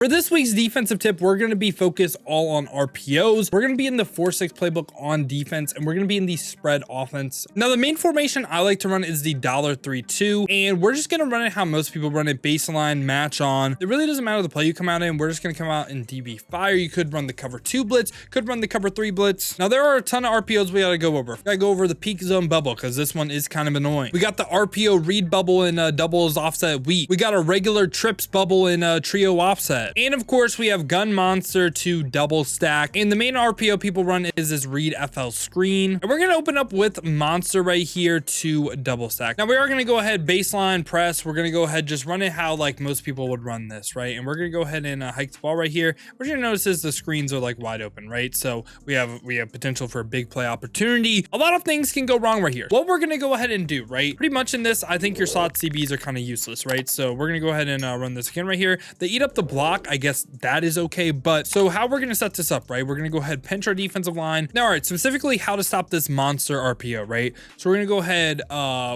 For this week's defensive tip, we're going to be focused all on RPOs. We're going to be in the 4-6 playbook on defense, and we're going to be in the spread offense. Now, the main formation I like to run is the $3-2, and we're just going to run it how most people run it, baseline, match on. It really doesn't matter the play you come out in. We're just going to come out in DB fire. You could run the cover 2 blitz, could run the cover 3 blitz. Now, there are a ton of RPOs we got to go over. We got to go over the peak zone bubble because this one is kind of annoying. We got the RPO read bubble in doubles offset weak. We got a regular trips bubble in trio offset. And of course, we have gun monster to double stack. And the main RPO people run is this read FL screen. And we're going to open up with monster right here to double stack. Now we are going to go ahead baseline press. We're going to go ahead, just run it how like most people would run this, right? And we're going to go ahead and hike the ball right here. What you're going to notice is the screens are like wide open, right? So we have potential for a big play opportunity. A lot of things can go wrong right here. What we're going to go ahead and do, right? Pretty much in this, I think your slot CBs are kind of useless, right? So we're going to go ahead and run this again right here. They eat up the block. I guess that is okay. But so how we're going to set this up, right? We're going to go ahead, pinch our defensive line. Now, all right, specifically how to stop this monster RPO, right? So we're going to go ahead,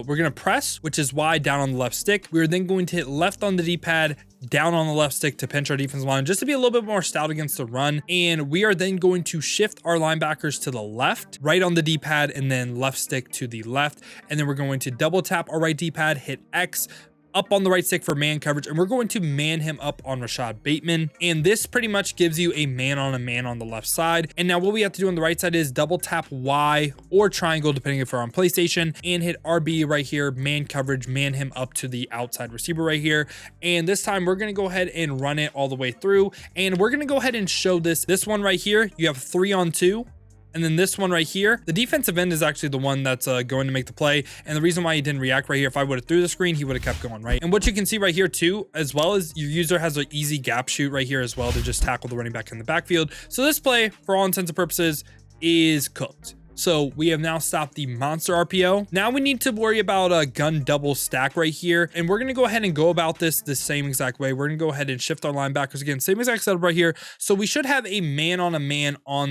we're going to press, which is Y down on the left stick. We're then going to hit left on the D-pad, down on the left stick to pinch our defensive line, just to be a little bit more stout against the run. And we are then going to shift our linebackers to the left, right on the D-pad, and then left stick to the left. And then we're going to double tap our right D-pad, hit X, up on the right stick for man coverage, and we're going to man him up on Rashad Bateman. And this pretty much gives you a man on the left side. And now what we have to do on the right side is double tap Y or triangle, depending if we're on PlayStation, and hit RB right here, man coverage, man him up to the outside receiver right here. And this time we're going to go ahead and run it all the way through. And we're going to go ahead and show this one right here. You have 3-on-2. And then this one right here, the defensive end is actually the one that's going to make the play. And the reason why he didn't react right here, if I would have threw the screen, he would have kept going, right? And what you can see right here too, as well as your user has an easy gap shoot right here as well to just tackle the running back in the backfield. So this play, for all intents and purposes, is cooked. So we have now stopped the monster RPO. Now we need to worry about a gun double stack right here. And we're going to go ahead and go about this the same exact way. We're going to go ahead and shift our linebackers again, same exact setup right here. So we should have a man on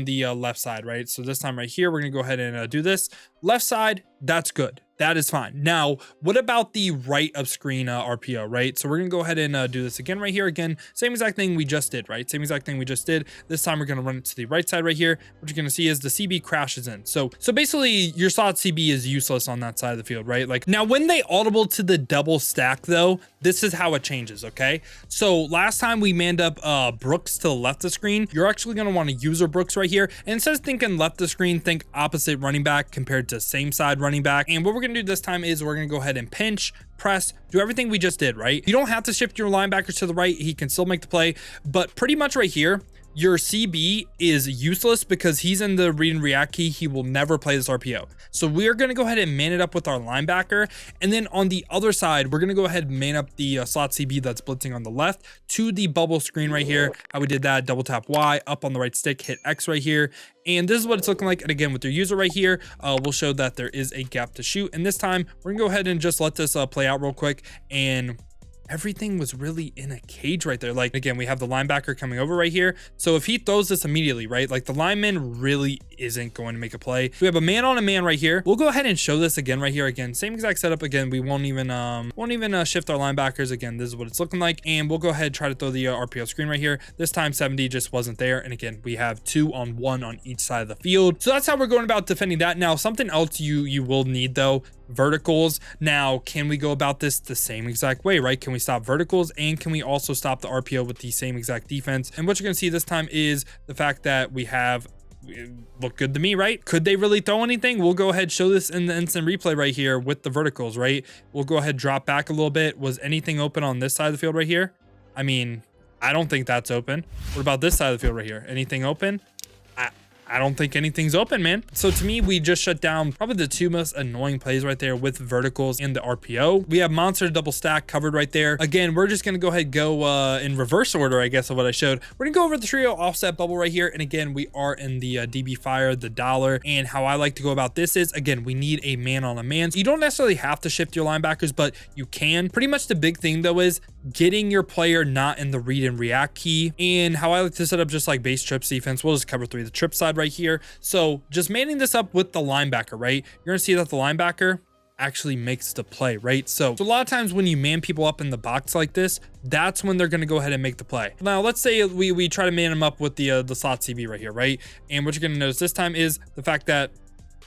the left side, right? So this time right here, we're going to go ahead and do this. Left side, that's good. That is fine. Now, what about the right of screen RPO, right? So we're going to go ahead and do this again right here. Again, same exact thing we just did, right? Same exact thing we just did. This time we're going to run it to the right side right here. What you're going to see is the CB crashes in. So basically your slot CB is useless on that side of the field, right? Like now when they audible to the double stack though, this is how it changes, okay? So last time we manned up Brooks to the left of screen. You're actually going to want to user Brooks right here. And instead of thinking left of screen, think opposite running back compared to same side running back. And what we're going to do this time is we're going to go ahead and pinch, press, do everything we just did, right? You don't have to shift your linebackers to the right. He can still make the play, but pretty much right here, your CB is useless because he's in the read and react key. He will never play this RPO. So we're going to go ahead and man it up with our linebacker. And then on the other side, we're going to go ahead and man up the slot CB that's blitzing on the left to the bubble screen right here. How we did that, double tap Y, up on the right stick, hit X right here. And this is what it's looking like. And again, with your user right here, we'll show that there is a gap to shoot. And this time we're gonna go ahead and just let this play out real quick. And everything was really in a cage right there. Like again, we have the linebacker coming over right here. So if he throws this immediately, right, like the lineman really isn't going to make a play. We have a man on a man right here. We'll go ahead and show this again right here. Again, same exact setup. Again, we won't even shift our linebackers. Again, this is what it's looking like. And we'll go ahead and try to throw the RPO screen right here. This time 70 just wasn't there. And again, we have 2-on-1 on each side of the field. So that's how we're going about defending that. Now, something else you will need though, verticals. Now, can we go about this the same exact way, right? Can we stop verticals, and can we also stop the RPO with the same exact defense? And what you're going to see this time is the fact that we have look good to me, right? Could they really throw anything? We'll go ahead, show this in the instant replay right here with the verticals, right? We'll go ahead, drop back a little bit. Was anything open on this side of the field right here? I mean, I don't think that's open. What about this side of the field right here? Anything open? I don't think anything's open, man. So to me, we just shut down probably the two most annoying plays right there with verticals and the RPO. We have monster double stack covered right there. Again, we're just going to go ahead, go in reverse order, I guess, of what I showed. We're going to go over the trio offset bubble right here. And again, we are in the DB fire, the dollar. And how I like to go about this is, again, we need a man on a man. So you don't necessarily have to shift your linebackers, but you can. Pretty much the big thing though is getting your player not in the read and react key. And how I like to set up just like base trips defense, we'll just cover 3 the trip side right here. So just manning this up with the linebacker, right? You're gonna see that the linebacker, actually makes the play, right? So a lot of times when you man people up in the box like this, that's when they're going to go ahead and make the play. Now, let's say we try to man them up with the slot CB right here, right? And what you're going to notice this time is the fact that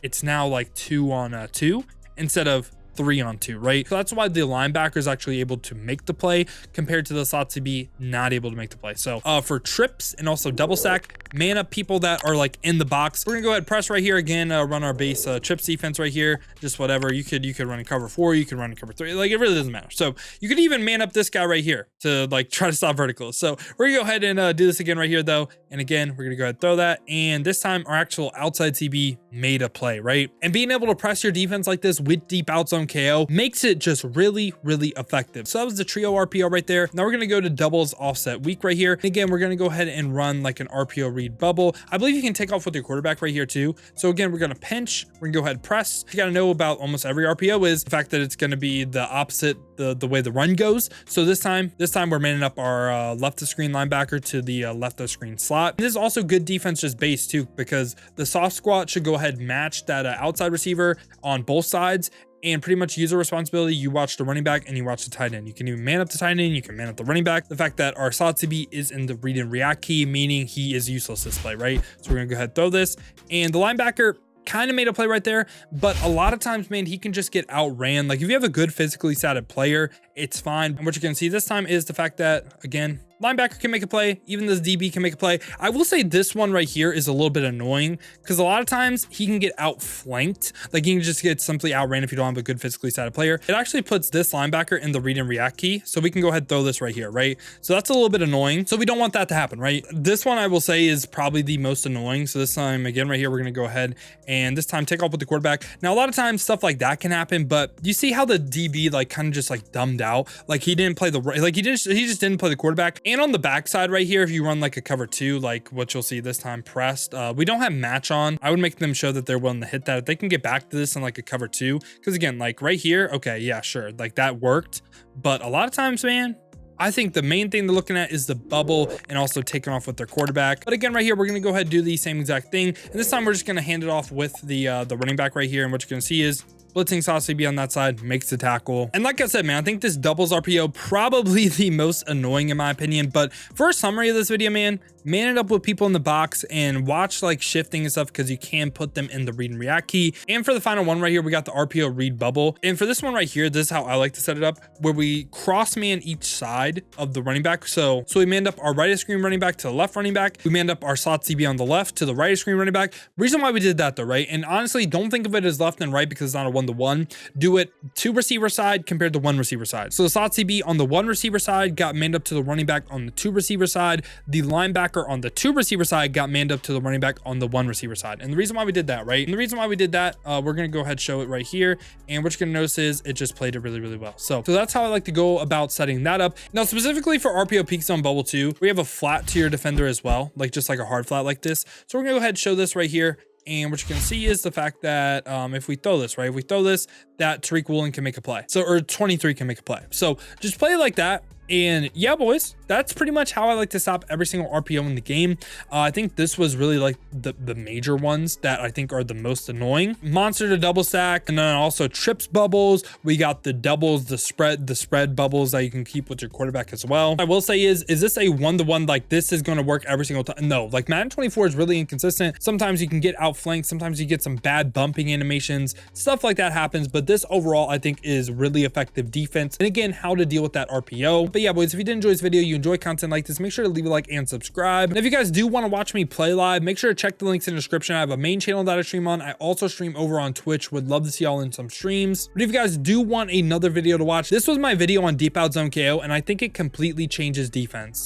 it's now like 2-on-2 instead of 3-on-2, right? So that's why the linebacker is actually able to make the play compared to the slot CB not able to make the play. So for trips and also double stack, man up people that are like in the box. We're gonna go ahead and press right here again, run our base trips defense right here, just whatever. You could run in cover 4, you can run in cover 3, like it really doesn't matter. So you could even man up this guy right here to like try to stop verticals. So we're gonna go ahead and do this again right here though. And again, we're gonna go ahead and throw that. And this time our actual outside CB made a play, right? And being able to press your defense like this with deep out zone KO makes it just really, really effective. So that was the trio RPO right there. Now we're gonna go to doubles offset weak right here. And again, we're gonna go ahead and run like an RPO read bubble. I believe you can take off with your quarterback right here too. So again, we're gonna pinch, we're gonna go ahead and press. You gotta know about almost every RPO is the fact that it's gonna be the opposite the way the run goes. So this time we're manning up our left of screen linebacker to the left of screen slot. And this is also good defense just base too, because the soft squat should go ahead and match that outside receiver on both sides and pretty much user responsibility. You watch the running back and you watch the tight end. You can even man up the tight end, you can man up the running back. The fact that our slot CB is in the read and react key, meaning he is useless this play, right? So we're gonna go ahead and throw this. And the linebacker kind of made a play right there, but a lot of times, man, he can just get outran. Like if you have a good physically sounded player, it's fine. And what you're gonna see this time is the fact that, again, linebacker can make a play, even this DB can make a play. I will say this one right here is a little bit annoying because a lot of times he can get outflanked. Like he can just get simply outran if you don't have a good physically sounded player. It actually puts this linebacker in the read and react key. So we can go ahead and throw this right here, right? So that's a little bit annoying. So we don't want that to happen, right? This one I will say is probably the most annoying. So this time, again, right here, we're gonna go ahead and this time take off with the quarterback. Now, a lot of times stuff like that can happen, but you see how the DB like kind of just like dumbed out. Like he didn't play he just didn't play the quarterback. And on the backside right here, if you run like a cover 2, like what you'll see this time pressed, we don't have match on. I would make them show that they're willing to hit that. If they can get back to this in like a cover 2, because again, like right here, okay, yeah, sure, like that worked. But a lot of times, man, I think the main thing they're looking at is the bubble and also taking off with their quarterback. But again, right here, we're going to go ahead and do the same exact thing. And this time we're just going to hand it off with the running back right here. And what you're going to see is blitzing slot CB on that side makes the tackle. And like I said, man, I think this doubles RPO probably the most annoying in my opinion. But for a summary of this video, man it up with people in the box and watch like shifting and stuff because you can put them in the read and react key. And for the final one right here, we got the RPO read bubble. And for this one right here, this is how I like to set it up, where we cross man each side of the running back. So we manned up our right of screen running back to the left running back. We manned up our slot CB on the left to the right of screen running back. Reason why we did that though, right? And honestly, don't think of it as left and right because it's not a 1-to-1. Do it 2 receiver side compared to 1 receiver side. So the slot CB on the 1 receiver side got manned up to the running back on the 2 receiver side. The linebacker on the 2 receiver side got manned up to the running back on the 1 receiver side. And the reason why we did that, right? And the reason why we did that, we're going to go ahead and show it right here. And what you're going to notice is it just played it really, really well. So that's how I like to go about setting that up. Now, specifically for RPO peak zone bubble 2, we have a flat to your defender as well, like just like a hard flat like this. So we're going to go ahead and show this right here. And what you can see is the fact that if we throw this, right, if we throw this, that Tariq Woolen can make a play. So, or 23 can make a play. So just play it like that. And yeah, boys, that's pretty much how I like to stop every single RPO in the game. I think this was really like the major ones that I think are the most annoying. Monster to double stack, and then also trips bubbles. We got the doubles, the spread bubbles that you can keep with your quarterback as well. I will say is this a 1-to-1? Like this is going to work every single time? No, like Madden 24 is really inconsistent. Sometimes you can get outflanked. Sometimes you get some bad bumping animations. Stuff like that happens. But this overall, I think, is really effective defense. And again, how to deal with that RPO. But yeah, boys, if you did enjoy this video, you enjoy content like this, make sure to leave a like and subscribe. And if you guys do want to watch me play live, make sure to check the links in the description. I have a main channel that I stream on. I also stream over on Twitch. Would love to see y'all in some streams. But if you guys do want another video to watch, this was my video on deep out zone KO, and I think it completely changes defense.